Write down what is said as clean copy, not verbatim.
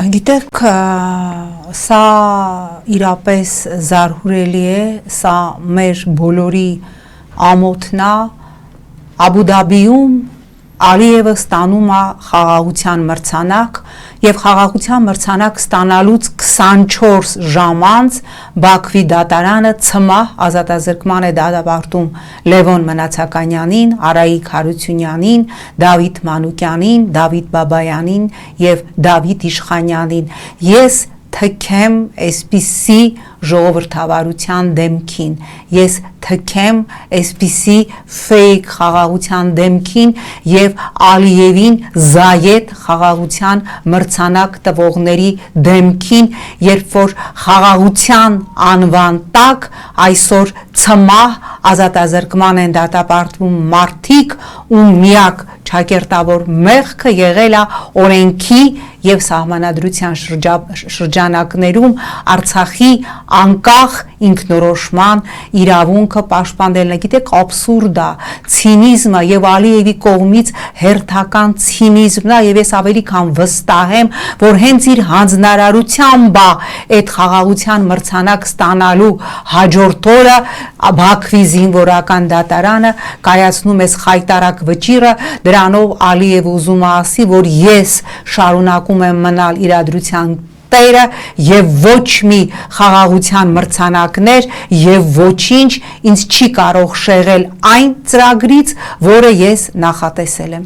Գիտեք, սա իրապես զարհուրելի է, սա մեր բոլորի ամոթն է, Աբու Դաբիում Ալիևը ստանում է խաղաղության մրցանակ եւ խաղաղության մրցանակ ստանալուց 24 ժամ անց Բաքվի դատարանը ցմահ ազատազրկման է դատապարտում Լևոն Մնացականյանին, Արայիկ Հարությունյանին, Դավիթ Մանուկյանին, Դավիթ Բաբայանին եւ Դավիթ Իշխանյանին։ Ես թքեմ այսպիսի ժողովրդավարության դեմքին, ես թքեմ այսպիսի ֆեյք խաղաղության դեմքին եւ Ալիևին զայետ խաղաղության մրցանակ տվողների դեմքին, երբ որ խաղաղության անվան տակ այսօր ցմահ ազատազրկման են դատապարտվում մարդիկ, ու միակ ճակերտավոր մեղքը եղել է օրենքի եւ սահմանադրության շրջանակներում Արցախի անկախ ինքնորոշման իրավունքը պաշտպանելն է։ Գիտեք, աբսուրդ է, ցինիզմը եւ Ալիևի կողմից հերթական ցինիզմն է, եւ ես ավելի քան վստահ եմ, որ հենց իր հանձնարարությամբ է այդ խաղաղության մրցանակ ստանալու հաջորդ օրը Բաքվի զինվորական դատարանը կայացնում է խայտարակ վճիռը, դրանով Ալիևը ուզում է ասի, որ ես շարունակում եմ մնալ իրադրության տերը եւ ոչ մի խաղաղության մրցանակներ եւ ոչինչ ինձ չի կարող շեղել այն ծրագրից, որը ես նախատեսել եմ։